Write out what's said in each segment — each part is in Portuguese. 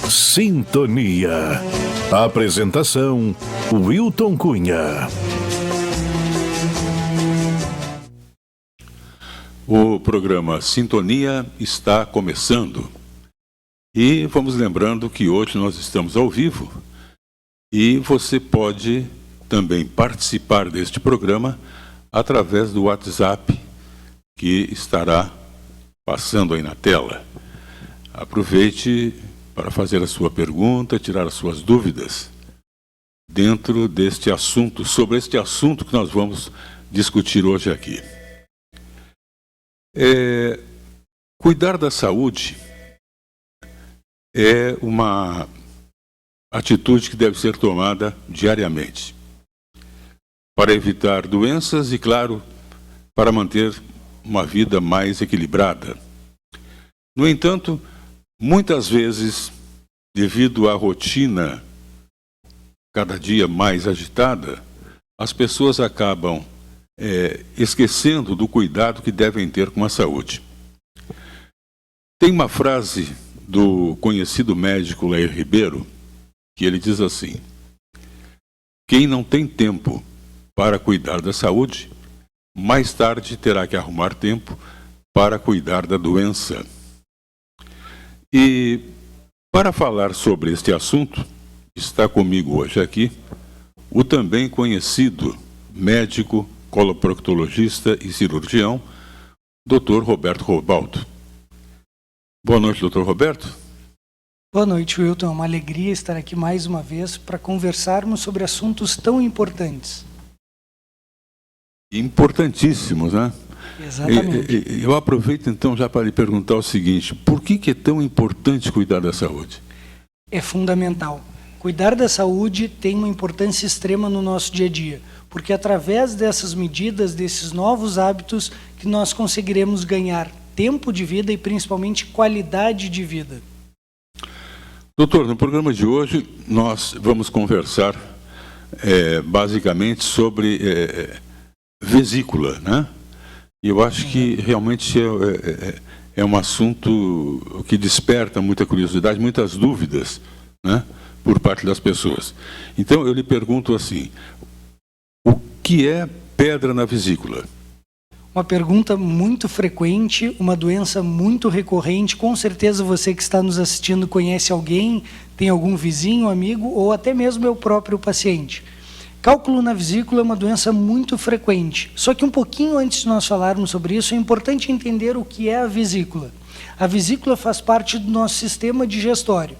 Sintonia. Apresentação: Wilton Cunha. O programa Sintonia está começando. E vamos lembrando que hoje nós estamos ao vivo e você pode também participar deste programa através do WhatsApp que estará passando aí na tela. Aproveite para fazer a sua pergunta, tirar as suas dúvidas dentro deste assunto, sobre este assunto que nós vamos discutir hoje aqui. Cuidar da saúde é uma atitude que deve ser tomada diariamente para evitar doenças e, claro, para manter uma vida mais equilibrada. No entanto, muitas vezes, devido à rotina cada dia mais agitada, as pessoas acabam esquecendo do cuidado que devem ter com a saúde. Tem uma frase do conhecido médico Lair Ribeiro, que ele diz assim: quem não tem tempo para cuidar da saúde, mais tarde terá que arrumar tempo para cuidar da doença. E para falar sobre este assunto, está comigo hoje aqui o também conhecido médico, coloproctologista e cirurgião, Dr. Roberto Robaldo. Boa noite, Dr. Roberto. Boa noite, Wilton. É uma alegria estar aqui mais uma vez para conversarmos sobre assuntos tão importantes. Importantíssimos, né? Exatamente. Eu aproveito então já para lhe perguntar o seguinte: por que é tão importante cuidar da saúde? É fundamental. Cuidar da saúde tem uma importância extrema no nosso dia a dia, porque através dessas medidas, desses novos hábitos, que nós conseguiremos ganhar tempo de vida e principalmente qualidade de vida. Doutor, no programa de hoje nós vamos conversar basicamente sobre vesícula, né? E eu acho que realmente é um assunto que desperta muita curiosidade, muitas dúvidas, né, por parte das pessoas. Então eu lhe pergunto assim: o que é pedra na vesícula? Uma pergunta muito frequente, uma doença muito recorrente. Com certeza você que está nos assistindo conhece alguém, tem algum vizinho, amigo ou até mesmo eu próprio paciente. Cálculo na vesícula é uma doença muito frequente. Só que um pouquinho antes de nós falarmos sobre isso, é importante entender o que é a vesícula. A vesícula faz parte do nosso sistema digestório.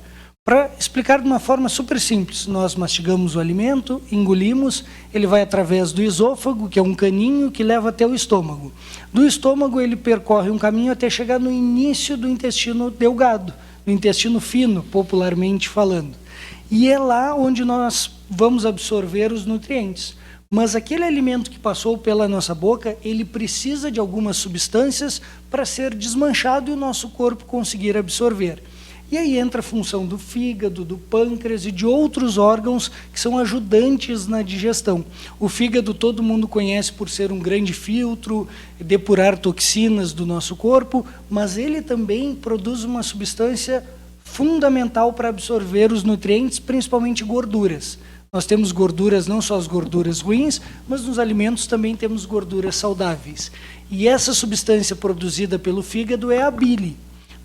Para explicar de uma forma super simples, nós mastigamos o alimento, engolimos, ele vai através do esôfago, que é um caninho que leva até o estômago. Do estômago ele percorre um caminho até chegar no início do intestino delgado, do intestino fino, popularmente falando. E é lá onde nós vamos absorver os nutrientes. Mas aquele alimento que passou pela nossa boca, ele precisa de algumas substâncias para ser desmanchado e o nosso corpo conseguir absorver. E aí entra a função do fígado, do pâncreas e de outros órgãos que são ajudantes na digestão. O fígado todo mundo conhece por ser um grande filtro, depurar toxinas do nosso corpo, mas ele também produz uma substância fundamental para absorver os nutrientes, principalmente gorduras. Nós temos gorduras, não só as gorduras ruins, mas nos alimentos também temos gorduras saudáveis. E essa substância produzida pelo fígado é a bile.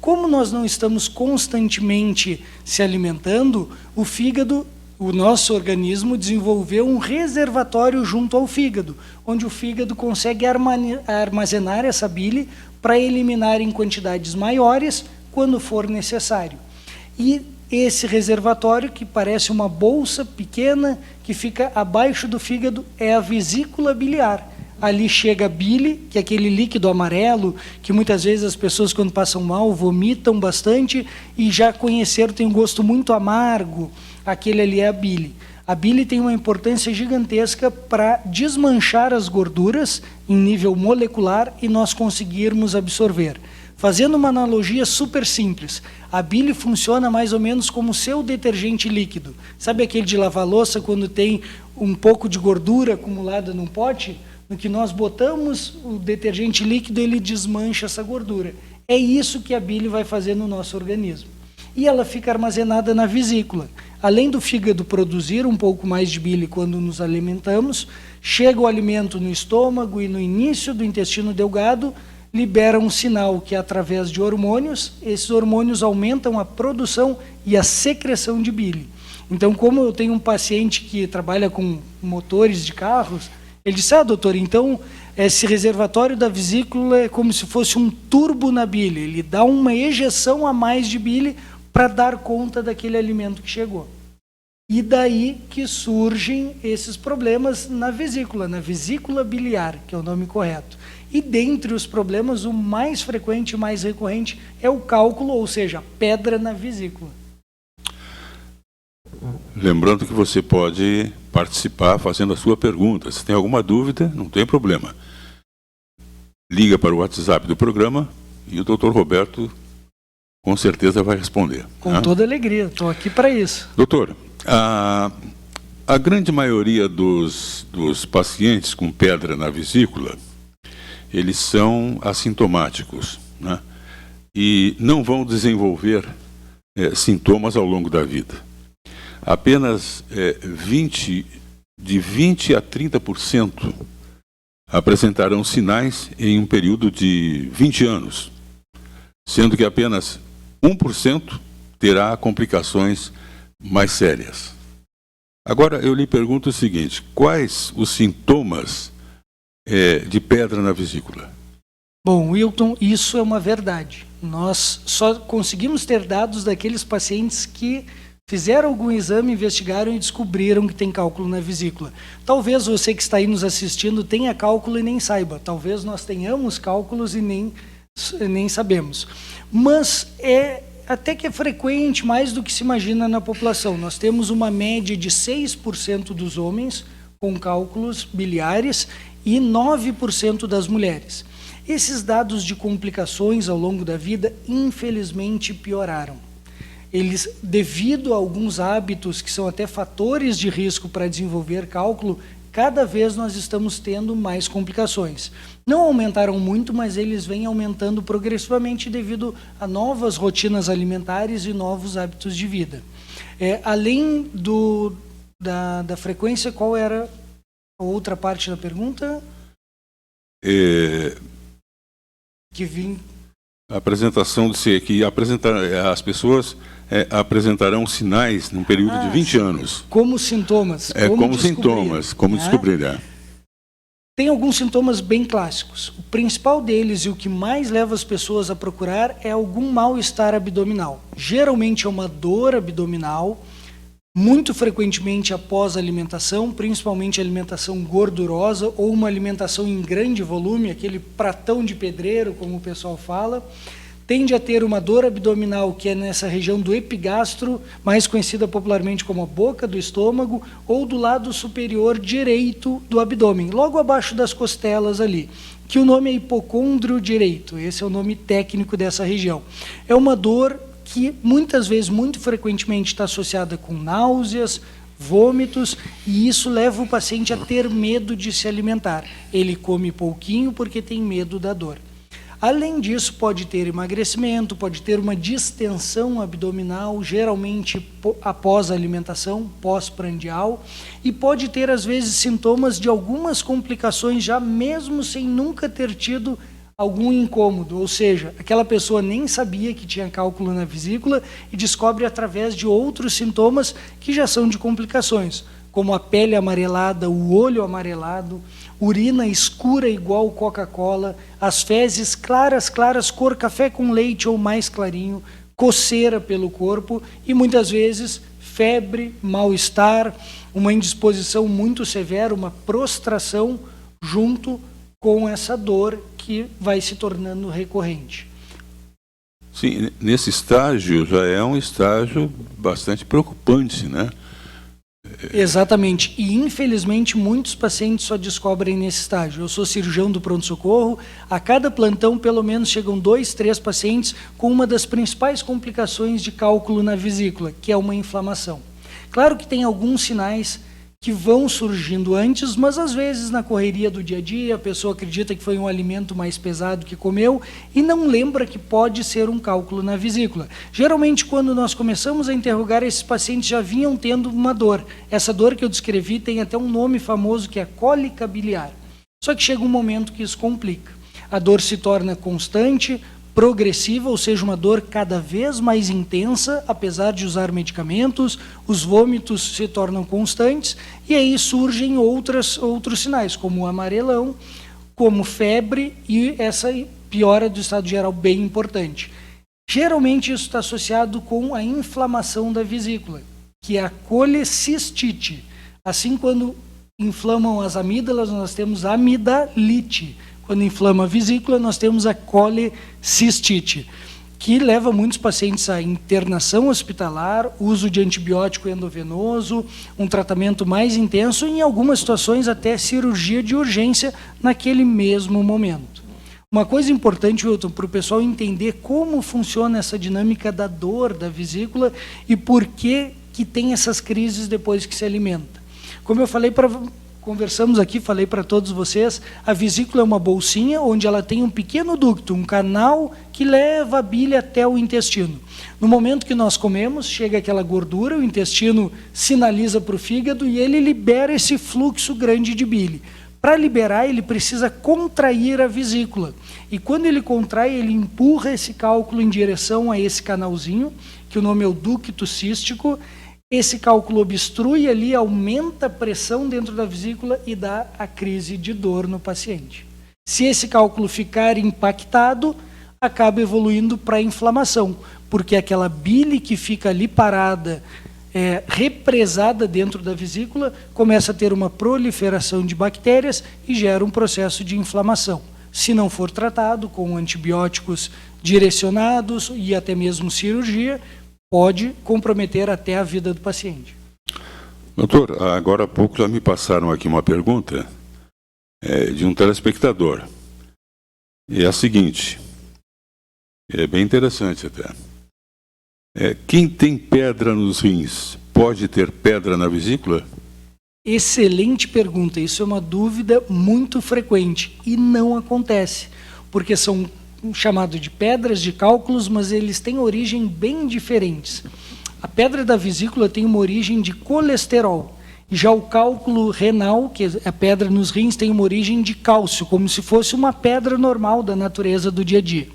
Como nós não estamos constantemente se alimentando, o fígado, o nosso organismo, desenvolveu um reservatório junto ao fígado, onde o fígado consegue armazenar essa bile para eliminar em quantidades maiores quando for necessário. E esse reservatório, que parece uma bolsa pequena, que fica abaixo do fígado, é a vesícula biliar. Ali chega a bile, que é aquele líquido amarelo, que muitas vezes as pessoas, quando passam mal, vomitam bastante, e já conheceram, tem um gosto muito amargo, aquele ali é a bile. A bile tem uma importância gigantesca para desmanchar as gorduras em nível molecular e nós conseguirmos absorver. Fazendo uma analogia super simples, a bile funciona mais ou menos como o seu detergente líquido. Sabe aquele de lavar louça, quando tem um pouco de gordura acumulada num pote? No que nós botamos o detergente líquido, ele desmancha essa gordura. É isso que a bile vai fazer no nosso organismo. E ela fica armazenada na vesícula. Além do fígado produzir um pouco mais de bile quando nos alimentamos, chega o alimento no estômago e no início do intestino delgado, libera um sinal que, através de hormônios, esses hormônios aumentam a produção e a secreção de bile. Então, como eu tenho um paciente que trabalha com motores de carros, ele disse, doutor, então esse reservatório da vesícula é como se fosse um turbo na bile, ele dá uma ejeção a mais de bile para dar conta daquele alimento que chegou. E daí que surgem esses problemas na vesícula biliar, que é o nome correto. E dentre os problemas, o mais frequente e mais recorrente é o cálculo, ou seja, pedra na vesícula. Lembrando que você pode participar fazendo a sua pergunta. Se tem alguma dúvida, não tem problema. Liga para o WhatsApp do programa e o Dr. Roberto com certeza vai responder. Com toda alegria, estou aqui para isso. Doutor, a grande maioria dos pacientes com pedra na vesícula, eles são assintomáticos, né? E não vão desenvolver sintomas ao longo da vida. Apenas de 20 a 30% apresentarão sinais em um período de 20 anos, sendo que apenas 1% terá complicações mais sérias. Agora, eu lhe pergunto o seguinte, quais os sintomas de pedra na vesícula? Bom, Wilton, isso é uma verdade. Nós só conseguimos ter dados daqueles pacientes que fizeram algum exame, investigaram e descobriram que tem cálculo na vesícula. Talvez você que está aí nos assistindo tenha cálculo e nem saiba. Talvez nós tenhamos cálculos e nem sabemos. Mas até que é frequente, mais do que se imagina na população. Nós temos uma média de 6% dos homens com cálculos biliares e 9% das mulheres. Esses dados de complicações ao longo da vida, infelizmente, pioraram. Eles, devido a alguns hábitos que são até fatores de risco para desenvolver cálculo, cada vez nós estamos tendo mais complicações. Não aumentaram muito, mas eles vêm aumentando progressivamente devido a novas rotinas alimentares e novos hábitos de vida. Além da frequência, qual era a outra parte da pergunta? A apresentação de ser que as pessoas apresentarão sinais num período de 20 anos. Como sintomas. Como descobrir. Tem alguns sintomas bem clássicos. O principal deles e o que mais leva as pessoas a procurar é algum mal-estar abdominal. Geralmente é uma dor abdominal, muito frequentemente após a alimentação, principalmente alimentação gordurosa ou uma alimentação em grande volume, aquele pratão de pedreiro, como o pessoal fala. Tende a ter uma dor abdominal que é nessa região do epigastro, mais conhecida popularmente como a boca do estômago, ou do lado superior direito do abdômen, logo abaixo das costelas ali, que o nome é hipocôndrio direito, esse é o nome técnico dessa região. É uma dor que muitas vezes, muito frequentemente, está associada com náuseas, vômitos, e isso leva o paciente a ter medo de se alimentar. Ele come pouquinho porque tem medo da dor. Além disso, pode ter emagrecimento, pode ter uma distensão abdominal, geralmente após a alimentação, pós-prandial, e pode ter, às vezes, sintomas de algumas complicações, já mesmo sem nunca ter tido algum incômodo, ou seja, aquela pessoa nem sabia que tinha cálculo na vesícula e descobre através de outros sintomas que já são de complicações, como a pele amarelada, o olho amarelado, urina escura igual Coca-Cola, as fezes claras, cor café com leite ou mais clarinho, coceira pelo corpo e muitas vezes febre, mal-estar, uma indisposição muito severa, uma prostração junto com essa dor que vai se tornando recorrente. Sim, nesse estágio já é um estágio bastante preocupante, né? Exatamente, e infelizmente muitos pacientes só descobrem nesse estágio. Eu sou cirurgião do pronto-socorro, a cada plantão pelo menos chegam 2, 3 pacientes com uma das principais complicações de cálculo na vesícula, que é uma inflamação. Claro que tem alguns sinais que vão surgindo antes, mas às vezes na correria do dia a dia a pessoa acredita que foi um alimento mais pesado que comeu e não lembra que pode ser um cálculo na vesícula. Geralmente, quando nós começamos a interrogar, esses pacientes já vinham tendo uma dor. Essa dor que eu descrevi tem até um nome famoso, que é cólica biliar. Só que chega um momento que isso complica. A dor se torna constante, progressiva, ou seja, uma dor cada vez mais intensa, apesar de usar medicamentos, os vômitos se tornam constantes, e aí surgem outros sinais, como o amarelão, como febre e essa piora do estado geral bem importante. Geralmente isso está associado com a inflamação da vesícula, que é a colecistite. Assim, quando inflamam as amígdalas, nós temos amidalite. Quando inflama a vesícula, nós temos a colecistite, que leva muitos pacientes à internação hospitalar, uso de antibiótico endovenoso, um tratamento mais intenso e, em algumas situações, até cirurgia de urgência naquele mesmo momento. Uma coisa importante, Wilton, para o pessoal entender como funciona essa dinâmica da dor da vesícula e por que tem essas crises depois que se alimenta. Como eu falei conversamos aqui, falei para todos vocês, a vesícula é uma bolsinha onde ela tem um pequeno ducto, um canal que leva a bile até o intestino. No momento que nós comemos, chega aquela gordura, o intestino sinaliza para o fígado e ele libera esse fluxo grande de bile. Para liberar, ele precisa contrair a vesícula. E quando ele contrai, ele empurra esse cálculo em direção a esse canalzinho, que o nome é o ducto cístico. Esse cálculo obstrui ali, aumenta a pressão dentro da vesícula e dá a crise de dor no paciente. Se esse cálculo ficar impactado, acaba evoluindo para a inflamação, porque aquela bile que fica ali parada, represada dentro da vesícula, começa a ter uma proliferação de bactérias e gera um processo de inflamação. Se não for tratado com antibióticos direcionados e até mesmo cirurgia, pode comprometer até a vida do paciente. Doutor, agora há pouco já me passaram aqui uma pergunta de um telespectador. E é a seguinte, é bem interessante até. Quem tem pedra nos rins pode ter pedra na vesícula? Excelente pergunta, isso é uma dúvida muito frequente e não acontece, porque são chamados de pedras de cálculos, mas eles têm origem bem diferentes. A pedra da vesícula tem uma origem de colesterol, já o cálculo renal, que é a pedra nos rins, tem uma origem de cálcio, como se fosse uma pedra normal da natureza do dia a dia.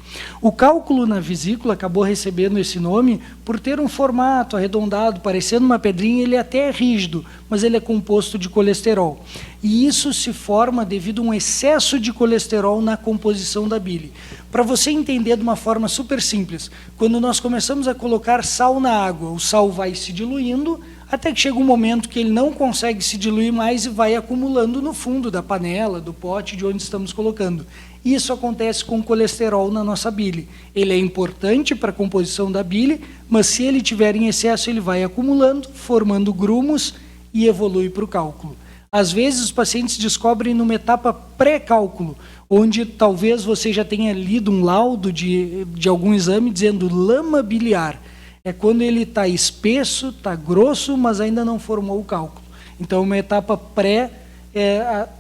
O cálculo na vesícula acabou recebendo esse nome por ter um formato arredondado, parecendo uma pedrinha, ele até é rígido, mas ele é composto de colesterol. E isso se forma devido a um excesso de colesterol na composição da bile. Para você entender de uma forma super simples, quando nós começamos a colocar sal na água, o sal vai se diluindo, até que chega um momento que ele não consegue se diluir mais e vai acumulando no fundo da panela, do pote de onde estamos colocando. Isso acontece com o colesterol na nossa bile. Ele é importante para a composição da bile, mas se ele tiver em excesso, ele vai acumulando, formando grumos e evolui para o cálculo. Às vezes, os pacientes descobrem numa etapa pré-cálculo, onde talvez você já tenha lido um laudo de algum exame dizendo lama biliar. É quando ele está espesso, está grosso, mas ainda não formou o cálculo. Então, uma etapa pré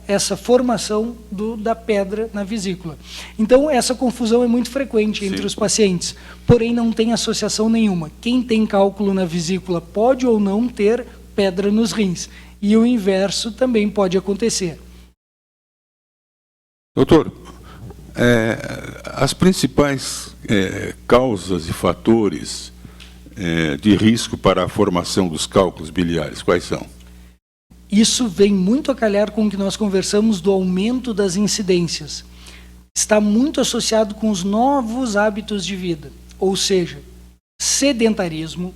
essa formação da pedra na vesícula. Então, essa confusão é muito frequente entre os pacientes, porém não tem associação nenhuma. Quem tem cálculo na vesícula pode ou não ter pedra nos rins. E o inverso também pode acontecer. Doutor, as principais causas e fatores de risco para a formação dos cálculos biliares, quais são? Isso vem muito a calhar com o que nós conversamos do aumento das incidências. Está muito associado com os novos hábitos de vida, ou seja, sedentarismo,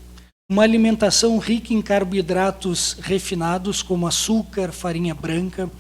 uma alimentação rica em carboidratos refinados, como açúcar, farinha branca,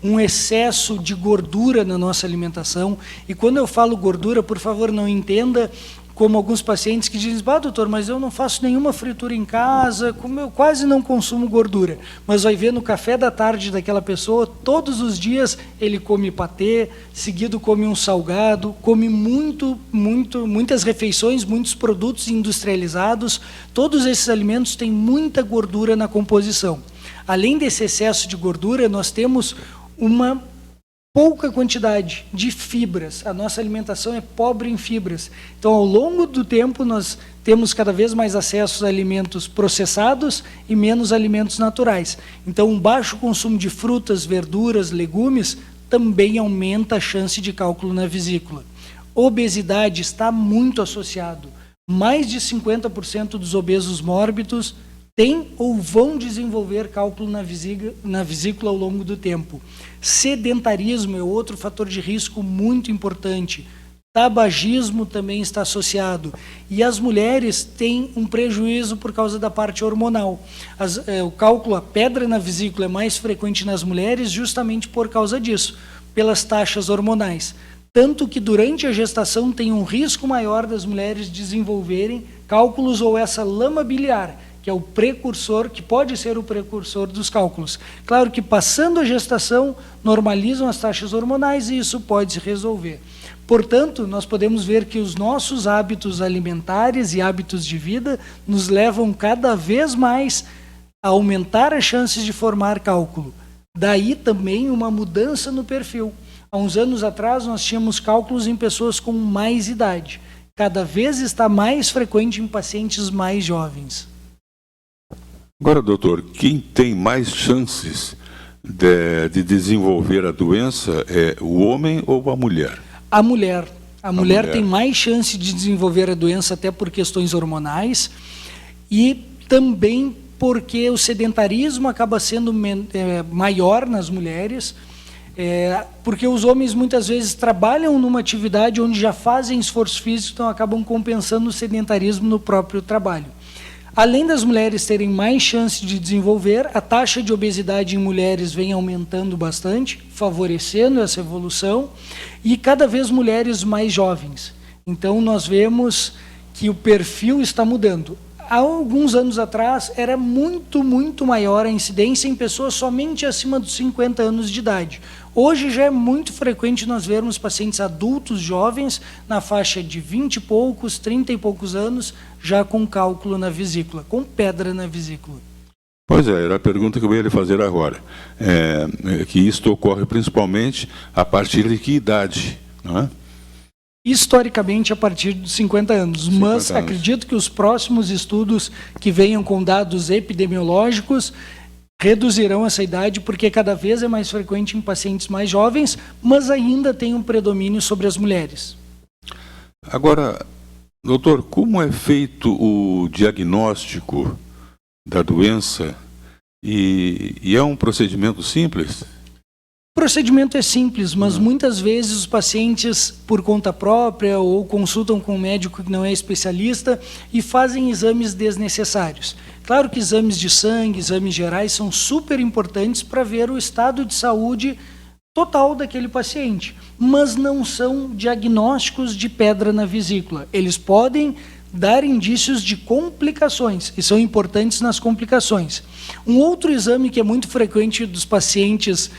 um excesso de gordura na nossa alimentação. E quando eu falo gordura, por favor, não entenda como alguns pacientes que dizem, doutor, mas eu não faço nenhuma fritura em casa, como eu quase não consumo gordura. Mas vai ver no café da tarde daquela pessoa, todos os dias ele come patê, seguido come um salgado, come muitas refeições, muitos produtos industrializados. Todos esses alimentos têm muita gordura na composição. Além desse excesso de gordura, nós temos uma pouca quantidade de fibras. A nossa alimentação é pobre em fibras. Então, ao longo do tempo, nós temos cada vez mais acesso a alimentos processados e menos alimentos naturais. Então, um baixo consumo de frutas, verduras, legumes também aumenta a chance de cálculo na vesícula. Obesidade está muito associado. Mais de 50% dos obesos mórbidos têm ou vão desenvolver cálculo na vesícula ao longo do tempo. Sedentarismo é outro fator de risco muito importante. Tabagismo também está associado. E as mulheres têm um prejuízo por causa da parte hormonal. O cálculo, a pedra na vesícula é mais frequente nas mulheres justamente por causa disso, pelas taxas hormonais. Tanto que durante a gestação tem um risco maior das mulheres desenvolverem cálculos ou essa lama biliar, que é o precursor, que pode ser o precursor dos cálculos. Claro que passando a gestação, normalizam as taxas hormonais e isso pode se resolver. Portanto, nós podemos ver que os nossos hábitos alimentares e hábitos de vida nos levam cada vez mais a aumentar as chances de formar cálculo. Daí também uma mudança no perfil. Há uns anos atrás, nós tínhamos cálculos em pessoas com mais idade. Cada vez está mais frequente em pacientes mais jovens. Agora, doutor, quem tem mais chances de desenvolver a doença é o homem ou a mulher? A mulher. A mulher tem mais chance de desenvolver a doença até por questões hormonais e também porque o sedentarismo acaba sendo maior nas mulheres, porque os homens muitas vezes trabalham numa atividade onde já fazem esforço físico, então acabam compensando o sedentarismo no próprio trabalho. Além das mulheres terem mais chance de desenvolver, a taxa de obesidade em mulheres vem aumentando bastante, favorecendo essa evolução, e cada vez mulheres mais jovens. Então, nós vemos que o perfil está mudando. Há alguns anos atrás, era muito, muito maior a incidência em pessoas somente acima dos 50 anos de idade. Hoje já é muito frequente nós vermos pacientes adultos jovens na faixa de 20 e poucos, 30 e poucos anos, já com cálculo na vesícula, com pedra na vesícula. Pois é, era a pergunta que eu ia lhe fazer agora. Que isto ocorre principalmente a partir de que idade, não é? Historicamente, a partir dos 50 anos. Mas acredito que os próximos estudos que venham com dados epidemiológicos reduzirão essa idade, porque cada vez é mais frequente em pacientes mais jovens, mas ainda tem um predomínio sobre as mulheres. Agora, doutor, como é feito o diagnóstico da doença? E é um procedimento simples? O procedimento é simples, mas muitas vezes os pacientes, por conta própria, ou consultam com um médico que não é especialista e fazem exames desnecessários. Claro que exames de sangue, exames gerais, são super importantes para ver o estado de saúde total daquele paciente, mas não são diagnósticos de pedra na vesícula. Eles podem dar indícios de complicações, e são importantes nas complicações. Um outro exame que é muito frequente dos pacientes,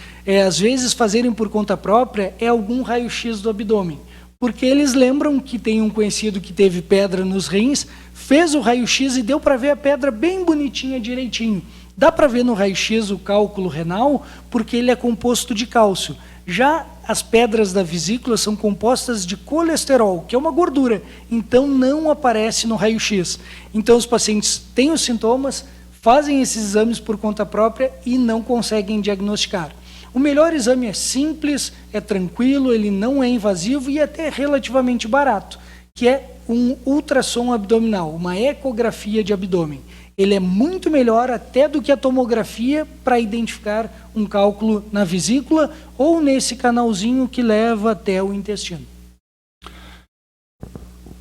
às vezes fazerem por conta própria, é algum raio-x do abdômen, porque eles lembram que tem um conhecido que teve pedra nos rins, fez o raio-x e deu para ver a pedra bem bonitinha, direitinho. Dá para ver no raio-x o cálculo renal, porque ele é composto de cálcio. Já as pedras da vesícula são compostas de colesterol, que é uma gordura, então não aparece no raio-x. Então os pacientes têm os sintomas, fazem esses exames por conta própria e não conseguem diagnosticar. O melhor exame é simples, é tranquilo, ele não é invasivo e até relativamente barato, que é um ultrassom abdominal, uma ecografia de abdômen. Ele é muito melhor até do que a tomografia para identificar um cálculo na vesícula ou nesse canalzinho que leva até o intestino.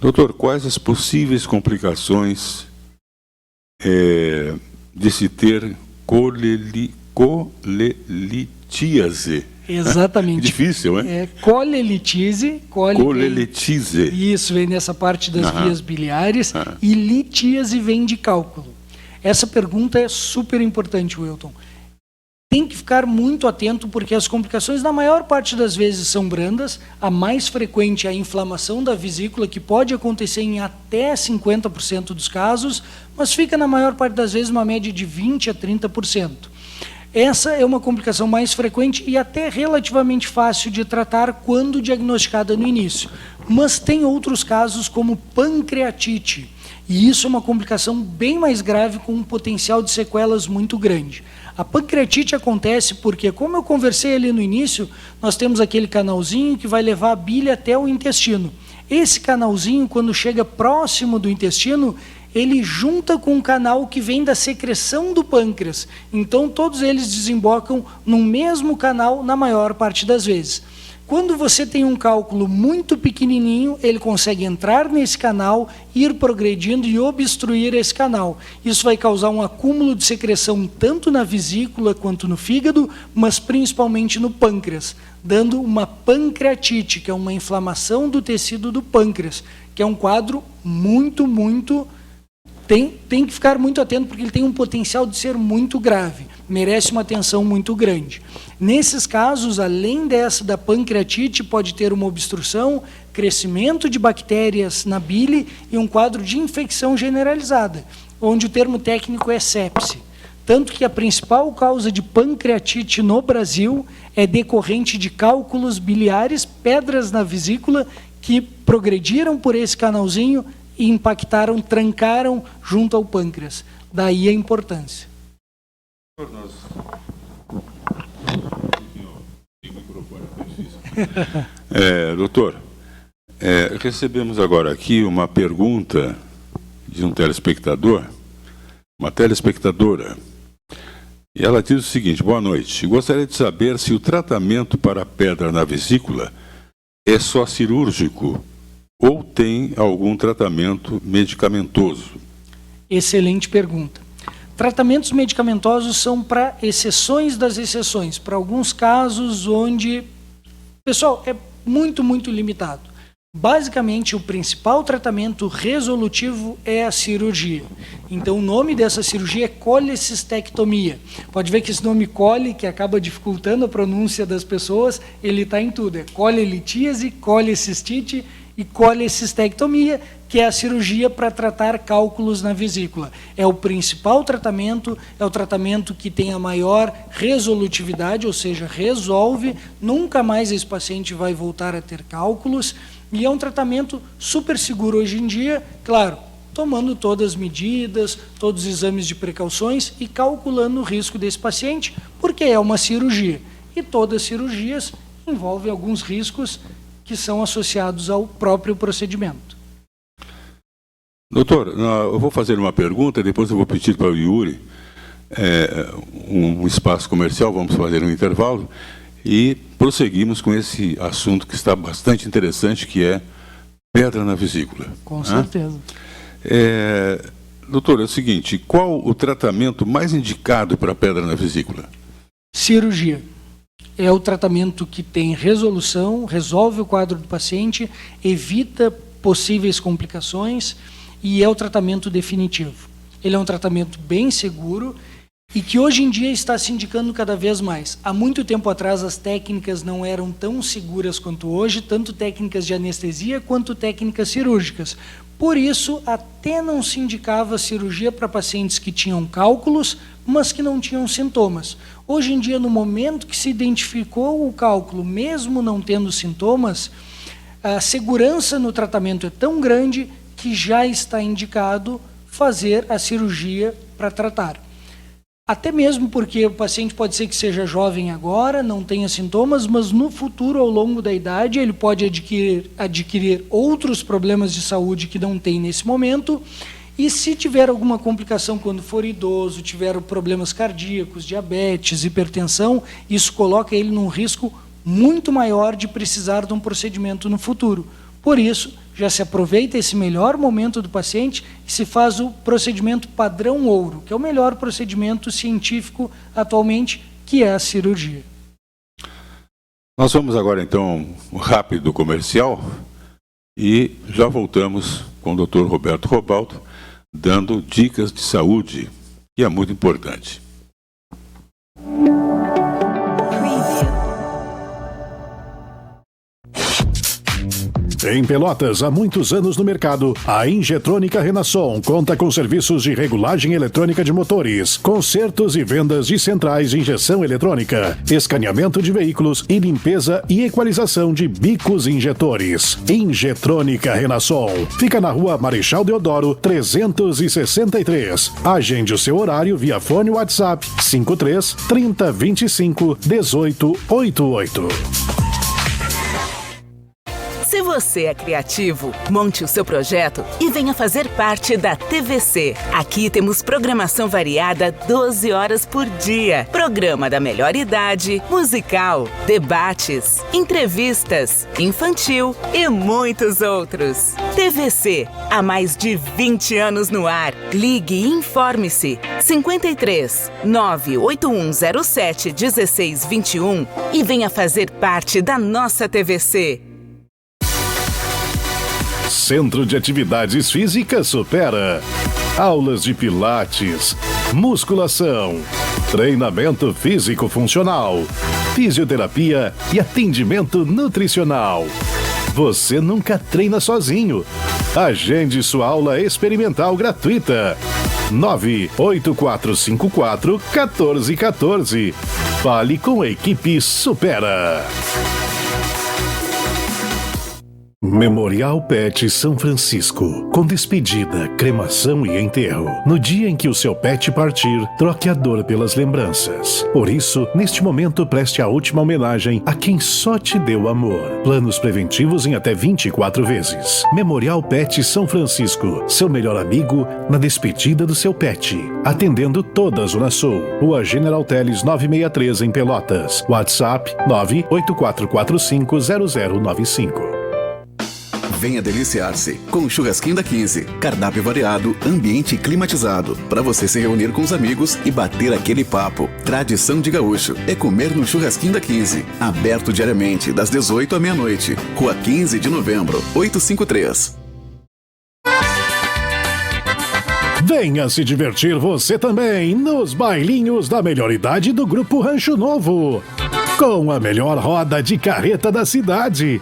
Doutor, quais as possíveis complicações de se ter colelitíase? Exatamente. Difícil, né? Colelitíase. Colelitíase. Isso vem nessa parte das vias biliares. E litíase vem de cálculo. Essa pergunta é super importante, Wilton. Tem que ficar muito atento, porque as complicações, na maior parte das vezes, são brandas. A mais frequente é a inflamação da vesícula, que pode acontecer em até 50% dos casos, mas fica, na maior parte das vezes, uma média de 20% a 30%. Essa é uma complicação mais frequente e até relativamente fácil de tratar quando diagnosticada no início. Mas tem outros casos como pancreatite, e isso é uma complicação bem mais grave com um potencial de sequelas muito grande. A pancreatite acontece porque, como eu conversei ali no início, nós temos aquele canalzinho que vai levar a bile até o intestino. Esse canalzinho, quando chega próximo do intestino, ele junta com um canal que vem da secreção do pâncreas. Então, todos eles desembocam no mesmo canal na maior parte das vezes. Quando você tem um cálculo muito pequenininho, ele consegue entrar nesse canal, ir progredindo e obstruir esse canal. Isso vai causar um acúmulo de secreção tanto na vesícula quanto no fígado, mas principalmente no pâncreas, dando uma pancreatite, que é uma inflamação do tecido do pâncreas, que é um quadro muito tem que ficar muito atento, porque ele tem um potencial de ser muito grave, merece uma atenção muito grande. Nesses casos, além da pancreatite, pode ter uma obstrução, crescimento de bactérias na bile e um quadro de infecção generalizada, onde o termo técnico é sepse. Tanto que a principal causa de pancreatite no Brasil é decorrente de cálculos biliares, pedras na vesícula, que progrediram por esse canalzinho e impactaram, trancaram junto ao pâncreas. Daí a importância. Doutor, recebemos agora aqui uma pergunta de um telespectador, uma telespectadora, e ela diz o seguinte: boa noite, gostaria de saber se o tratamento para a pedra na vesícula é só cirúrgico ou tem algum tratamento medicamentoso? Excelente pergunta. Tratamentos medicamentosos são para exceções das exceções, para alguns casos onde, pessoal, é muito limitado. Basicamente, o principal tratamento resolutivo é a cirurgia. Então, o nome dessa cirurgia é colecistectomia. Pode ver que esse nome cole, que acaba dificultando a pronúncia das pessoas, ele está em tudo. É colelitíase, colecistite e colecistectomia, que é a cirurgia para tratar cálculos na vesícula. É o principal tratamento, é o tratamento que tem a maior resolutividade, ou seja, resolve, nunca mais esse paciente vai voltar a ter cálculos, e é um tratamento super seguro hoje em dia, claro, tomando todas as medidas, todos os exames de precauções e calculando o risco desse paciente, porque é uma cirurgia. E todas as cirurgias envolvem alguns riscos que são associados ao próprio procedimento. Doutor, eu vou fazer uma pergunta, depois eu vou pedir para o Yuri um espaço comercial, vamos fazer um intervalo, e prosseguimos com esse assunto que está bastante interessante, que é pedra na vesícula. Com certeza. Doutor, é o seguinte, qual o tratamento mais indicado para pedra na vesícula? Cirurgia. É o tratamento que tem resolução, resolve o quadro do paciente, evita possíveis complicações e é o tratamento definitivo. Ele é um tratamento bem seguro e que hoje em dia está se indicando cada vez mais. Há muito tempo atrás as técnicas não eram tão seguras quanto hoje, tanto técnicas de anestesia quanto técnicas cirúrgicas. Por isso, até não se indicava cirurgia para pacientes que tinham cálculos, mas que não tinham sintomas. Hoje em dia, no momento que se identificou o cálculo, mesmo não tendo sintomas, a segurança no tratamento é tão grande que já está indicado fazer a cirurgia para tratar. Até mesmo porque o paciente pode ser que seja jovem agora, não tenha sintomas, mas no futuro, ao longo da idade, ele pode adquirir outros problemas de saúde que não tem nesse momento, e se tiver alguma complicação quando for idoso, tiver problemas cardíacos, diabetes, hipertensão, isso coloca ele num risco muito maior de precisar de um procedimento no futuro. Por isso, já se aproveita esse melhor momento do paciente e se faz o procedimento padrão ouro, que é o melhor procedimento científico atualmente, que é a cirurgia. Nós vamos agora, então, um rápido comercial e já voltamos com o Dr. Roberto Robaldo, dando dicas de saúde, que é muito importante. Em Pelotas, há muitos anos no mercado, a Injetrônica Renasson conta com serviços de regulagem eletrônica de motores, consertos e vendas de centrais de injeção eletrônica, escaneamento de veículos e limpeza e equalização de bicos injetores. Injetrônica Renasson fica na Rua Marechal Deodoro, 363. Agende o seu horário via fone WhatsApp 53 30 25 18 88. Se você é criativo, monte o seu projeto e venha fazer parte da TVC. Aqui temos programação variada 12 horas por dia. Programa da melhor idade, musical, debates, entrevistas, infantil e muitos outros. TVC, há mais de 20 anos no ar. Ligue e informe-se. 53 98107 1621 e venha fazer parte da nossa TVC. Centro de Atividades Físicas Supera. Aulas de pilates, musculação, treinamento físico-funcional, fisioterapia e atendimento nutricional. Você nunca treina sozinho. Agende sua aula experimental gratuita. 98454-1414. Fale com a equipe Supera. Memorial Pet São Francisco. Com despedida, cremação e enterro. No dia em que o seu pet partir, troque a dor pelas lembranças. Por isso, neste momento, preste a última homenagem a quem só te deu amor. Planos preventivos em até 24 vezes. Memorial Pet São Francisco. Seu melhor amigo na despedida do seu pet. Atendendo toda a Zona Sul. Rua General Teles 963 em Pelotas. WhatsApp 984450095. Venha deliciar-se com o Churrasquinho da 15. Cardápio variado, ambiente climatizado. Para você se reunir com os amigos e bater aquele papo. Tradição de gaúcho é comer no Churrasquinho da 15. Aberto diariamente, das 18 à meia-noite. Rua 15 de Novembro, 853. Venha se divertir você também nos bailinhos da melhor idade do Grupo Rancho Novo. Com a melhor roda de carreta da cidade.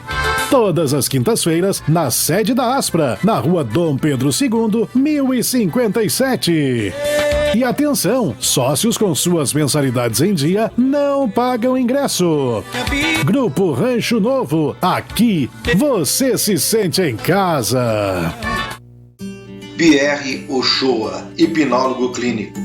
Todas as quintas-feiras, na sede da Aspra, na Rua Dom Pedro II, 1057. E atenção, sócios com suas mensalidades em dia não pagam ingresso. Grupo Rancho Novo, aqui você se sente em casa. Pierre Ochoa, hipnólogo clínico.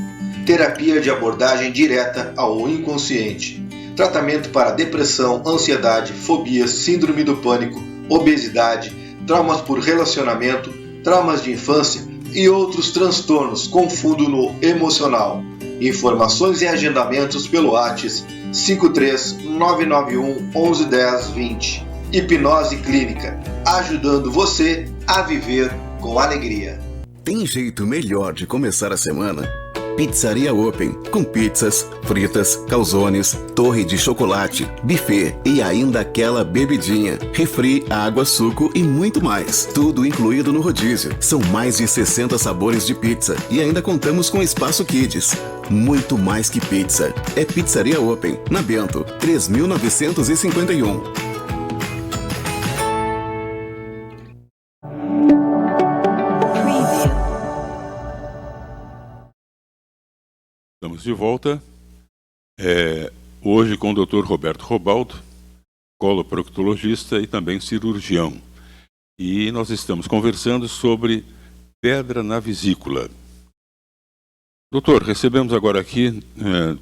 Terapia de abordagem direta ao inconsciente. Tratamento para depressão, ansiedade, fobias, síndrome do pânico, obesidade, traumas por relacionamento, traumas de infância e outros transtornos com fundo no emocional. Informações e agendamentos pelo WhatsApp 53 991 11 10 20. Hipnose Clínica, ajudando você a viver com alegria. Tem jeito melhor de começar a semana? Pizzaria Open, com pizzas, fritas, calzones, torre de chocolate, buffet e ainda aquela bebidinha, refri, água, suco e muito mais. Tudo incluído no rodízio. São mais de 60 sabores de pizza e ainda contamos com espaço kids. Muito mais que pizza. É Pizzaria Open, na Bento, 3951. Estamos de volta, hoje com o Dr. Roberto Robaldo, coloproctologista e também cirurgião. E nós estamos conversando sobre pedra na vesícula. Doutor, recebemos agora aqui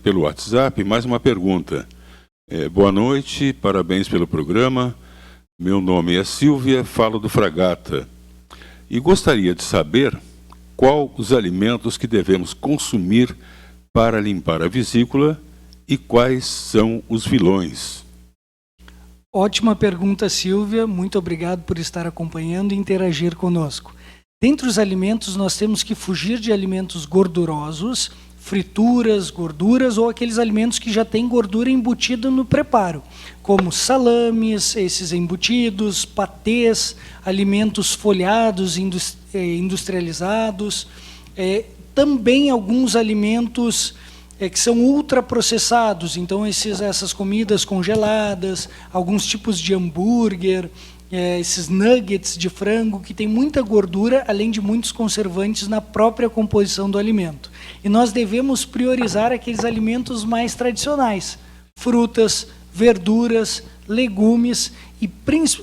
pelo WhatsApp mais uma pergunta. Boa noite, parabéns pelo programa. Meu nome é Silvia, falo do Fragata. E gostaria de saber qual os alimentos que devemos consumir para limpar a vesícula e quais são os vilões? Ótima pergunta, Silvia. Muito obrigado por estar acompanhando e interagir conosco. Dentre os alimentos, nós temos que fugir de alimentos gordurosos, frituras, gorduras ou aqueles alimentos que já têm gordura embutida no preparo, como salames, esses embutidos, patês, alimentos folhados, industrializados, também alguns alimentos que são ultraprocessados, então essas comidas congeladas, alguns tipos de hambúrguer, esses nuggets de frango, que tem muita gordura, além de muitos conservantes na própria composição do alimento. E nós devemos priorizar aqueles alimentos mais tradicionais, frutas, verduras, legumes,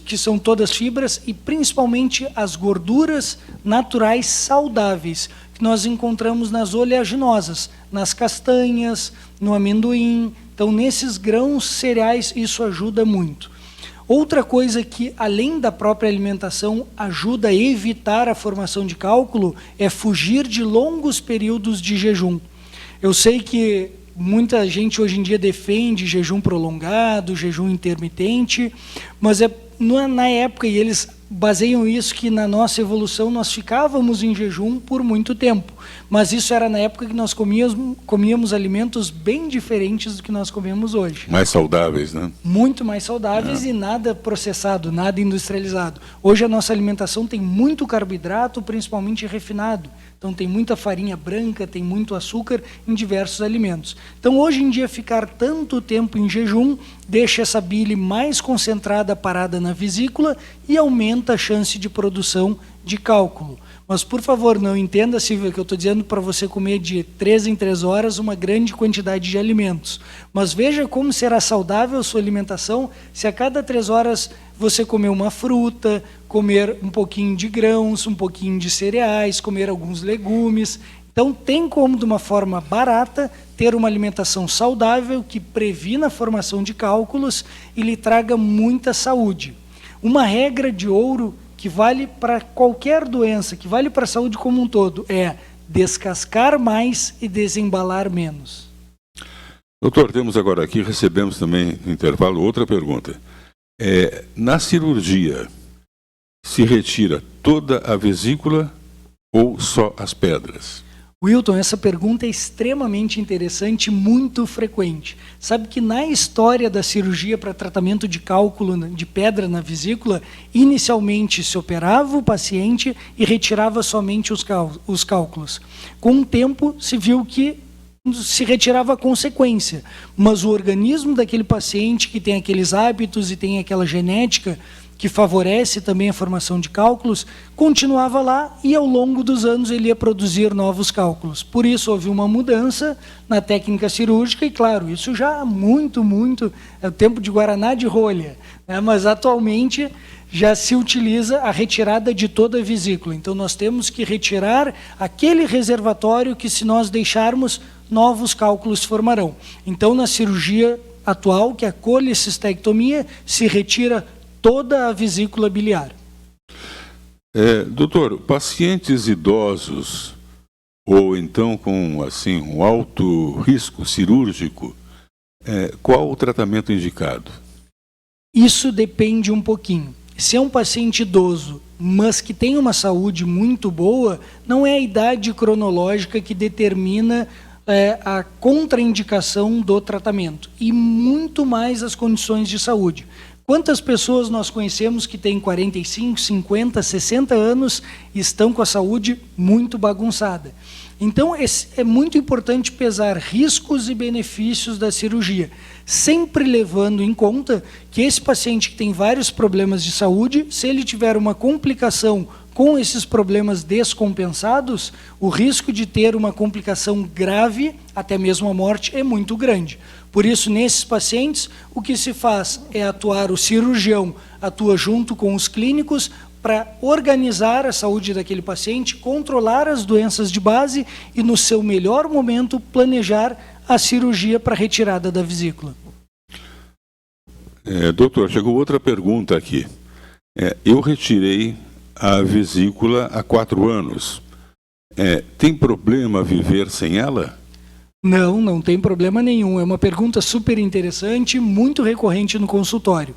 que são todas fibras, e principalmente as gorduras naturais saudáveis, que nós encontramos nas oleaginosas, nas castanhas, no amendoim. Então, nesses grãos cereais, isso ajuda muito. Outra coisa que, além da própria alimentação, ajuda a evitar a formação de cálculo é fugir de longos períodos de jejum. Eu sei que muita gente hoje em dia defende jejum prolongado, jejum intermitente, mas na época, e eles baseiam isso, que na nossa evolução nós ficávamos em jejum por muito tempo, mas isso era na época que nós comíamos alimentos bem diferentes do que nós comemos hoje. Mais saudáveis, né? Muito mais saudáveis e nada processado, nada industrializado. Hoje a nossa alimentação tem muito carboidrato, principalmente refinado. Então tem muita farinha branca, tem muito açúcar em diversos alimentos. Então hoje em dia ficar tanto tempo em jejum deixa essa bile mais concentrada, parada na vesícula e aumenta a chance de produção de cálculo. Mas, por favor, não entenda, Silvia, que eu estou dizendo para você comer de 3 em 3 horas uma grande quantidade de alimentos. Mas veja como será saudável a sua alimentação se a cada 3 horas você comer uma fruta, comer um pouquinho de grãos, um pouquinho de cereais, comer alguns legumes. Então, tem como, de uma forma barata, ter uma alimentação saudável que previna a formação de cálculos e lhe traga muita saúde. Uma regra de ouro que vale para qualquer doença, que vale para a saúde como um todo, é descascar mais e desembalar menos. Doutor, temos agora aqui, recebemos também no intervalo outra pergunta. Na cirurgia, se retira toda a vesícula ou só as pedras? Wilton, essa pergunta é extremamente interessante e muito frequente. Sabe que na história da cirurgia para tratamento de cálculo de pedra na vesícula, inicialmente se operava o paciente e retirava somente os cálculos. Com o tempo se viu que se retirava a consequência, mas o organismo daquele paciente que tem aqueles hábitos e tem aquela genética que favorece também a formação de cálculos, continuava lá e ao longo dos anos ele ia produzir novos cálculos. Por isso houve uma mudança na técnica cirúrgica e, claro, isso já há muito, é o tempo de Guaraná de rolha, né? Mas atualmente já se utiliza a retirada de toda a vesícula. Então nós temos que retirar aquele reservatório que, se nós deixarmos, novos cálculos formarão. Então na cirurgia atual, que é a colecistectomia, se retira toda a vesícula biliar. Doutor, pacientes idosos ou então com assim, um alto risco cirúrgico, qual o tratamento indicado? Isso depende um pouquinho. Se é um paciente idoso, mas que tem uma saúde muito boa, não é a idade cronológica que determina a contraindicação do tratamento, e muito mais as condições de saúde. Quantas pessoas nós conhecemos que têm 45, 50, 60 anos e estão com a saúde muito bagunçada? Então, é muito importante pesar riscos e benefícios da cirurgia, sempre levando em conta que esse paciente que tem vários problemas de saúde, se ele tiver uma complicação com esses problemas descompensados, o risco de ter uma complicação grave, até mesmo a morte, é muito grande. Por isso, nesses pacientes, o que se faz é atuar, o cirurgião atua junto com os clínicos para organizar a saúde daquele paciente, controlar as doenças de base e, no seu melhor momento, planejar a cirurgia para retirada da vesícula. Doutor, chegou outra pergunta aqui. Eu retirei a vesícula há 4 anos. Tem problema viver sem ela? Não, não tem problema nenhum. É uma pergunta super interessante, muito recorrente no consultório.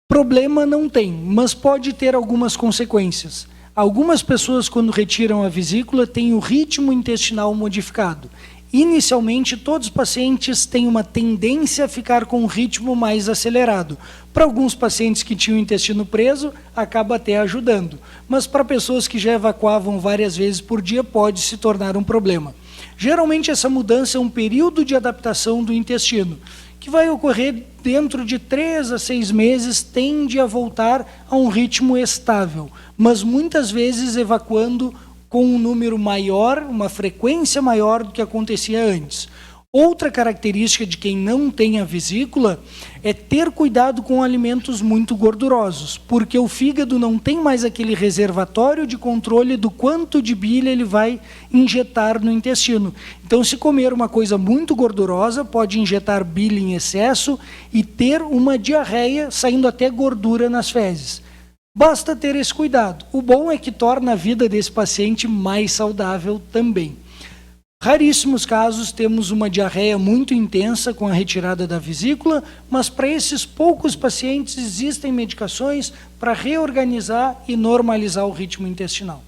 Problema não tem, mas pode ter algumas consequências. Algumas pessoas, quando retiram a vesícula, têm o ritmo intestinal modificado. Inicialmente, todos os pacientes têm uma tendência a ficar com um ritmo mais acelerado. Para alguns pacientes que tinham o intestino preso, acaba até ajudando. Mas para pessoas que já evacuavam várias vezes por dia, pode se tornar um problema. Geralmente, essa mudança é um período de adaptação do intestino, que vai ocorrer dentro de 3 a 6 meses, tende a voltar a um ritmo estável, mas muitas vezes evacuando com um número maior, uma frequência maior do que acontecia antes. Outra característica de quem não tem a vesícula é ter cuidado com alimentos muito gordurosos, porque o fígado não tem mais aquele reservatório de controle do quanto de bile ele vai injetar no intestino. Então, se comer uma coisa muito gordurosa, pode injetar bile em excesso e ter uma diarreia, saindo até gordura nas fezes. Basta ter esse cuidado. O bom é que torna a vida desse paciente mais saudável também. Raríssimos casos temos uma diarreia muito intensa com a retirada da vesícula, mas para esses poucos pacientes existem medicações para reorganizar e normalizar o ritmo intestinal.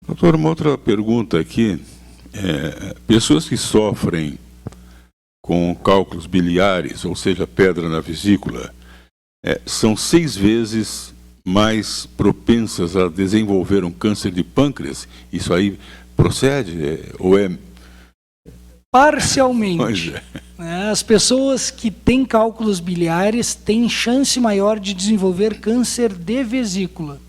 Doutor, uma outra pergunta aqui. Pessoas que sofrem com cálculos biliares, ou seja, pedra na vesícula, são 6 vezes mais propensas a desenvolver um câncer de pâncreas? Isso aí procede ou é? Parcialmente. As pessoas que têm cálculos biliares têm chance maior de desenvolver câncer de vesícula.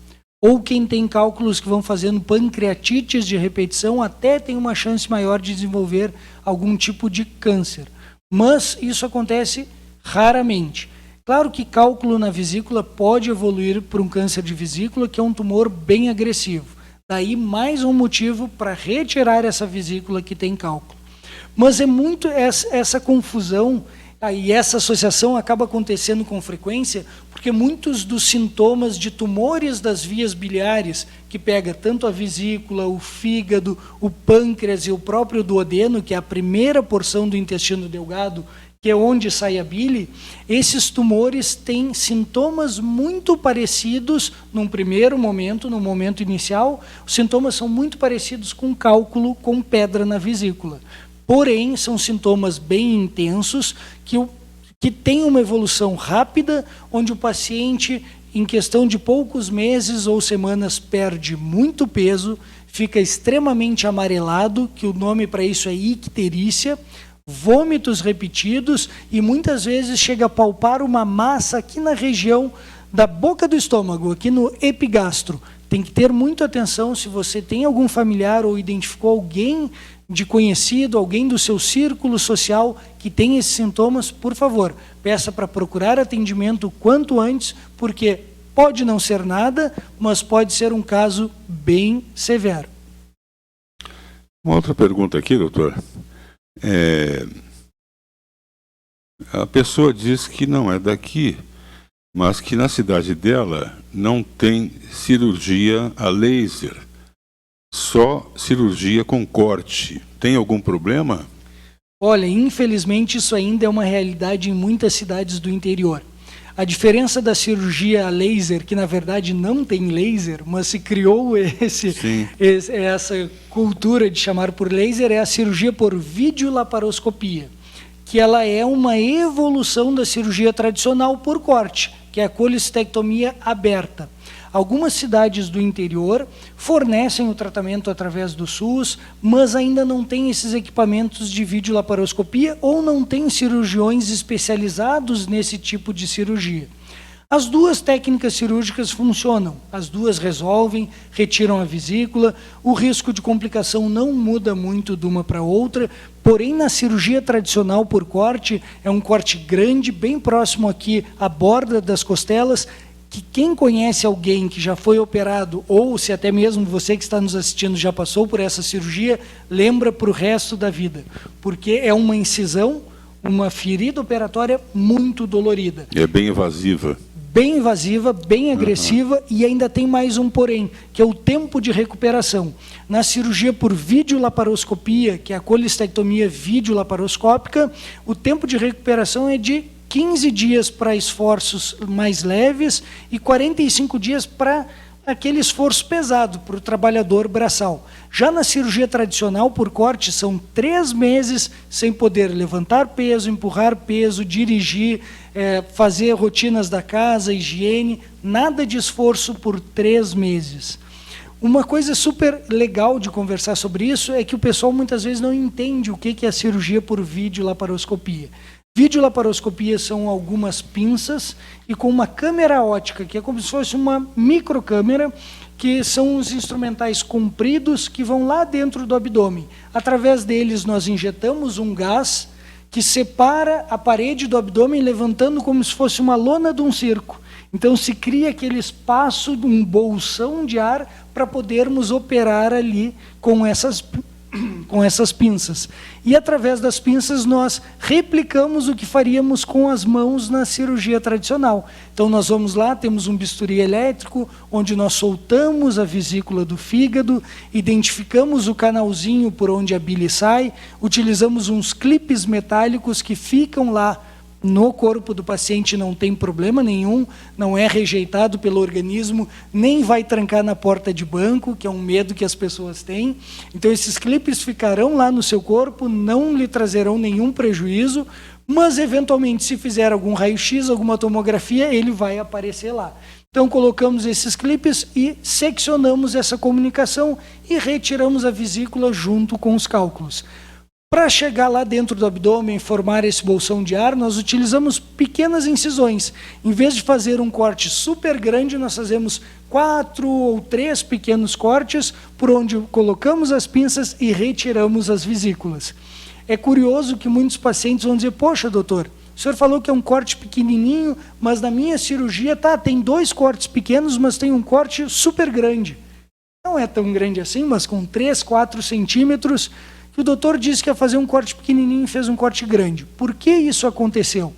Ou quem tem cálculos que vão fazendo pancreatites de repetição até tem uma chance maior de desenvolver algum tipo de câncer. Mas isso acontece raramente. Claro que cálculo na vesícula pode evoluir para um câncer de vesícula, que é um tumor bem agressivo. Daí mais um motivo para retirar essa vesícula que tem cálculo. Mas é muito essa confusão e essa associação acaba acontecendo com frequência, porque muitos dos sintomas de tumores das vias biliares, que pega tanto a vesícula, o fígado, o pâncreas e o próprio duodeno, que é a primeira porção do intestino delgado, que é onde sai a bile, esses tumores têm sintomas muito parecidos num primeiro momento, no momento inicial, os sintomas são muito parecidos com cálculo com pedra na vesícula. Porém, são sintomas bem intensos que têm uma evolução rápida, onde o paciente, em questão de poucos meses ou semanas, perde muito peso, fica extremamente amarelado, que o nome para isso é icterícia, vômitos repetidos e muitas vezes chega a palpar uma massa aqui na região da boca do estômago, aqui no epigastro. Tem que ter muita atenção se você tem algum familiar ou identificou alguém de conhecido, alguém do seu círculo social que tem esses sintomas, por favor, peça para procurar atendimento quanto antes, porque pode não ser nada, mas pode ser um caso bem severo. Uma outra pergunta aqui, doutor. A pessoa diz que não é daqui, mas que na cidade dela não tem cirurgia a laser, só cirurgia com corte. Tem algum problema? Olha, infelizmente isso ainda é uma realidade em muitas cidades do interior. A diferença da cirurgia a laser, que na verdade não tem laser, mas se criou essa cultura de chamar por laser, é a cirurgia por videolaparoscopia, que ela é uma evolução da cirurgia tradicional por corte, que é a colistectomia aberta. Algumas cidades do interior fornecem o tratamento através do SUS, mas ainda não tem esses equipamentos de videolaparoscopia ou não tem cirurgiões especializados nesse tipo de cirurgia. As duas técnicas cirúrgicas funcionam, as duas resolvem, retiram a vesícula, o risco de complicação não muda muito de uma para outra, porém na cirurgia tradicional por corte, é um corte grande, bem próximo aqui à borda das costelas, que quem conhece alguém que já foi operado, ou se até mesmo você que está nos assistindo já passou por essa cirurgia, lembra para o resto da vida, porque é uma incisão, uma ferida operatória muito dolorida. É bem invasiva. Bem invasiva, bem agressiva, e ainda tem mais um porém, que é o tempo de recuperação. Na cirurgia por videolaparoscopia, que é a colistectomia videolaparoscópica, o tempo de recuperação é de 15 dias para esforços mais leves e 45 dias para aquele esforço pesado, para o trabalhador braçal. Já na cirurgia tradicional por corte, são 3 meses sem poder levantar peso, empurrar peso, dirigir, fazer rotinas da casa, higiene, nada de esforço por 3 meses. Uma coisa super legal de conversar sobre isso é que o pessoal muitas vezes não entende o que é a cirurgia por videolaparoscopia. Videolaparoscopia são algumas pinças e com uma câmera ótica, que é como se fosse uma microcâmera, que são os instrumentais compridos que vão lá dentro do abdômen. Através deles nós injetamos um gás que separa a parede do abdômen, levantando como se fosse uma lona de um circo. Então se cria aquele espaço, um bolsão de ar, para podermos operar ali com essas pinças. E através das pinças nós replicamos o que faríamos com as mãos na cirurgia tradicional. Então nós vamos lá, temos um bisturi elétrico, onde nós soltamos a vesícula do fígado, identificamos o canalzinho por onde a bile sai, utilizamos uns clipes metálicos que ficam lá no corpo do paciente, não tem problema nenhum, não é rejeitado pelo organismo, nem vai trancar na porta de banco, que é um medo que as pessoas têm. Então esses clipes ficarão lá no seu corpo, não lhe trazerão nenhum prejuízo, mas eventualmente se fizer algum raio-x, alguma tomografia, ele vai aparecer lá. Então colocamos esses clipes e seccionamos essa comunicação e retiramos a vesícula junto com os cálculos. Para chegar lá dentro do abdômen e formar esse bolsão de ar, nós utilizamos pequenas incisões. Em vez de fazer um corte super grande, nós fazemos 4 ou 3 pequenos cortes, por onde colocamos as pinças e retiramos as vesículas. É curioso que muitos pacientes vão dizer, poxa, doutor, o senhor falou que é um corte pequenininho, mas na minha cirurgia, tem 2 cortes pequenos, mas tem um corte super grande. Não é tão grande assim, mas com 3, 4 centímetros... O doutor disse que ia fazer um corte pequenininho e fez um corte grande. Por que isso aconteceu?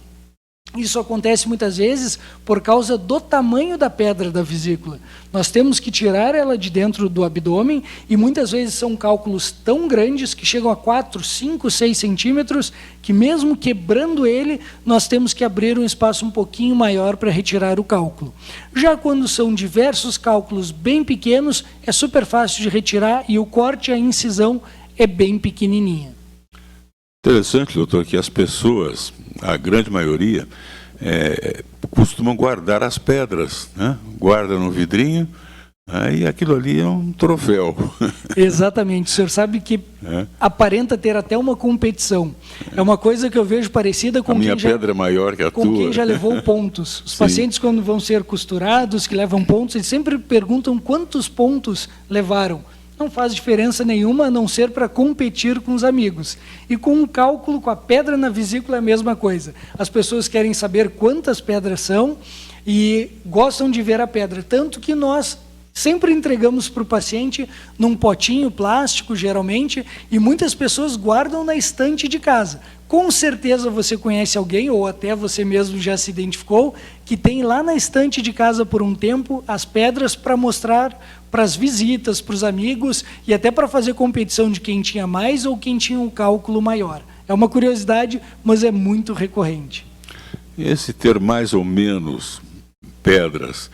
Isso acontece muitas vezes por causa do tamanho da pedra da vesícula. Nós temos que tirar ela de dentro do abdômen e muitas vezes são cálculos tão grandes que chegam a 4, 5, 6 centímetros, que mesmo quebrando ele, nós temos que abrir um espaço um pouquinho maior para retirar o cálculo. Já quando são diversos cálculos bem pequenos, é super fácil de retirar e o corte, a incisão, é bem pequenininha. Interessante, doutor, que as pessoas, a grande maioria, costumam guardar as pedras, né? Guarda no vidrinho, e aquilo ali é um troféu. Exatamente, o senhor sabe que aparenta ter até uma competição. É uma coisa que eu vejo parecida com minha pedra é maior que a tua. Com quem já levou pontos. Os pacientes, quando vão ser costurados, que levam pontos, eles sempre perguntam quantos pontos levaram. Não faz diferença nenhuma, a não ser para competir com os amigos. E com o cálculo, com a pedra na vesícula, é a mesma coisa. As pessoas querem saber quantas pedras são e gostam de ver a pedra. Tanto que nós sempre entregamos para o paciente num potinho plástico, geralmente, e muitas pessoas guardam na estante de casa. Com certeza você conhece alguém, ou até você mesmo já se identificou, que tem lá na estante de casa por um tempo as pedras para mostrar para as visitas, para os amigos, e até para fazer competição de quem tinha mais ou quem tinha um cálculo maior. É uma curiosidade, mas é muito recorrente. Esse ter mais ou menos pedras,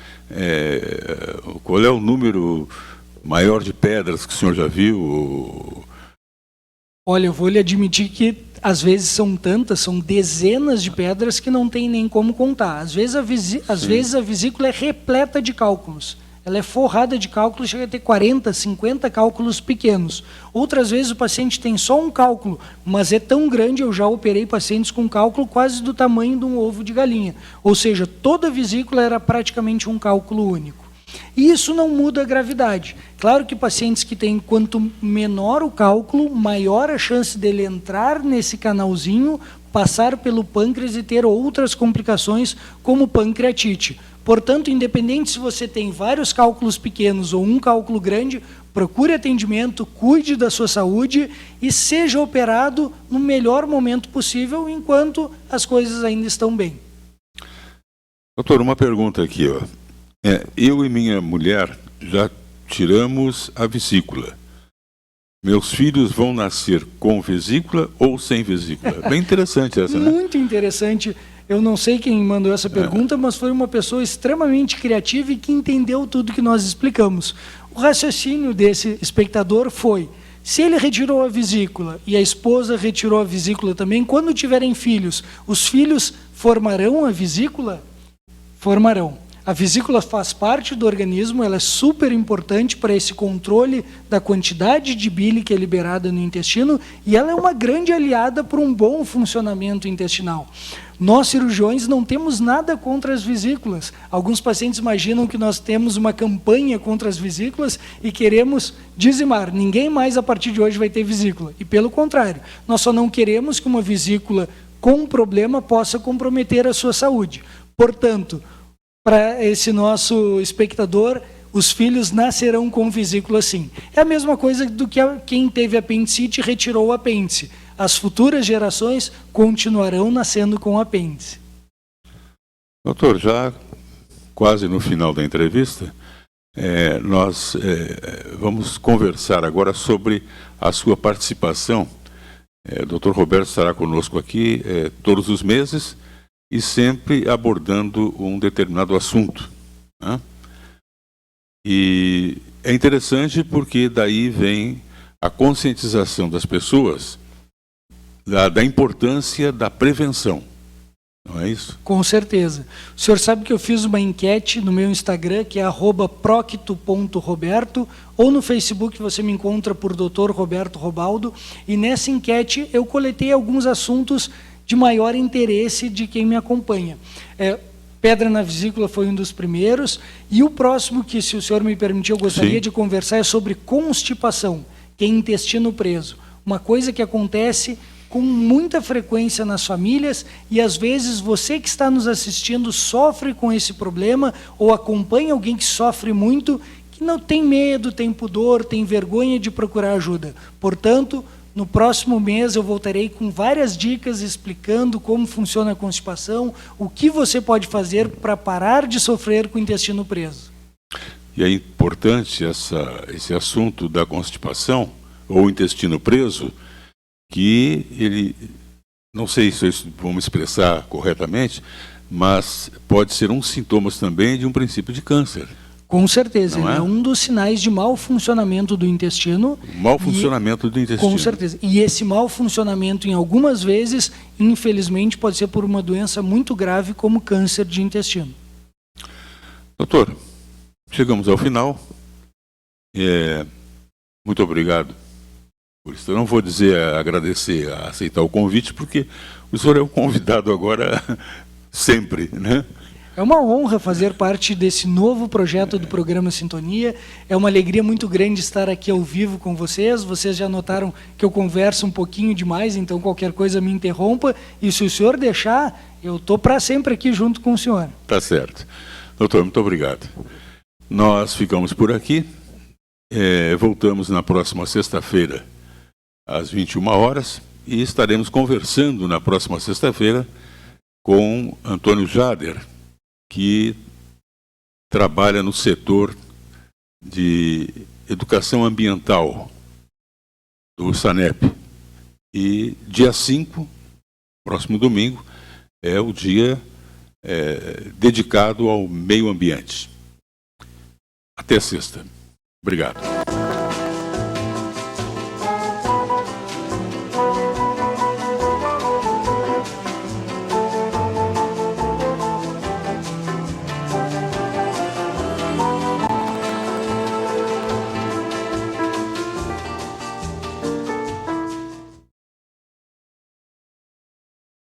qual é o número maior de pedras que o senhor já viu? Olha, eu vou lhe admitir que às vezes são tantas, são dezenas de pedras que não tem nem como contar. Às vezes a vesícula é repleta de cálculos. Ela é forrada de cálculos, chega a ter 40, 50 cálculos pequenos. Outras vezes o paciente tem só um cálculo, mas é tão grande, eu já operei pacientes com cálculo quase do tamanho de um ovo de galinha. Ou seja, toda a vesícula era praticamente um cálculo único. E isso não muda a gravidade. Claro que pacientes que têm, quanto menor o cálculo, maior a chance dele entrar nesse canalzinho, passar pelo pâncreas e ter outras complicações, como pancreatite. Portanto, independente se você tem vários cálculos pequenos ou um cálculo grande, procure atendimento, cuide da sua saúde e seja operado no melhor momento possível, enquanto as coisas ainda estão bem. Doutor, uma pergunta aqui, ó. Eu e minha mulher já tiramos a vesícula. Meus filhos vão nascer com vesícula ou sem vesícula? Bem interessante essa, né? Muito interessante. Eu não sei quem mandou essa pergunta, mas foi uma pessoa extremamente criativa e que entendeu tudo que nós explicamos. O raciocínio desse espectador foi, se ele retirou a vesícula e a esposa retirou a vesícula também, quando tiverem filhos, os filhos formarão a vesícula? Formarão. A vesícula faz parte do organismo, ela é super importante para esse controle da quantidade de bile que é liberada no intestino e ela é uma grande aliada para um bom funcionamento intestinal. Nós, cirurgiões, não temos nada contra as vesículas. Alguns pacientes imaginam que nós temos uma campanha contra as vesículas e queremos dizimar. Ninguém mais, a partir de hoje, vai ter vesícula. E, pelo contrário, nós só não queremos que uma vesícula com problema possa comprometer a sua saúde. Portanto, para esse nosso espectador, os filhos nascerão com vesícula sim. É a mesma coisa do que quem teve apendicite e retirou o apêndice. As futuras gerações continuarão nascendo com apêndice. Doutor, já quase no final da entrevista, nós vamos conversar agora sobre a sua participação. O doutor Roberto estará conosco aqui todos os meses e sempre abordando um determinado assunto, né? E é interessante porque daí vem a conscientização das pessoas da importância da prevenção, não é isso? Com certeza. O senhor sabe que eu fiz uma enquete no meu Instagram, que é @procto.roberto, ou no Facebook você me encontra por Dr. Roberto Robaldo, e nessa enquete eu coletei alguns assuntos de maior interesse de quem me acompanha. Pedra na vesícula foi um dos primeiros, e o próximo que, se o senhor me permitir, eu gostaria de conversar é sobre constipação, que é intestino preso. Uma coisa que acontece com muita frequência nas famílias e, às vezes, você que está nos assistindo sofre com esse problema ou acompanha alguém que sofre muito, que não tem medo, tem pudor, tem vergonha de procurar ajuda. Portanto, no próximo mês eu voltarei com várias dicas explicando como funciona a constipação, o que você pode fazer para parar de sofrer com o intestino preso. E é importante esse assunto da constipação ou intestino preso, que ele, não sei se vamos expressar corretamente, mas pode ser um sintoma também de um princípio de câncer. Com certeza, ele é um dos sinais de mau funcionamento do intestino. Mau funcionamento do intestino. Com certeza. E esse mau funcionamento, em algumas vezes, infelizmente, pode ser por uma doença muito grave, como câncer de intestino. Doutor, chegamos ao final. Muito obrigado por isso. Eu não vou agradecer, aceitar o convite, porque o senhor é o convidado agora sempre, né? É uma honra fazer parte desse novo projeto do programa Sintonia. É uma alegria muito grande estar aqui ao vivo com vocês. Vocês já notaram que eu converso um pouquinho demais, então qualquer coisa me interrompa. E se o senhor deixar, eu estou para sempre aqui junto com o senhor. Tá certo. Doutor, muito obrigado. Nós ficamos por aqui. Voltamos na próxima sexta-feira, às 21 horas, e estaremos conversando na próxima sexta-feira com Antônio Jader, que trabalha no setor de educação ambiental do SANEP. E dia 5, próximo domingo, é o dia dedicado ao meio ambiente. Até sexta. Obrigado.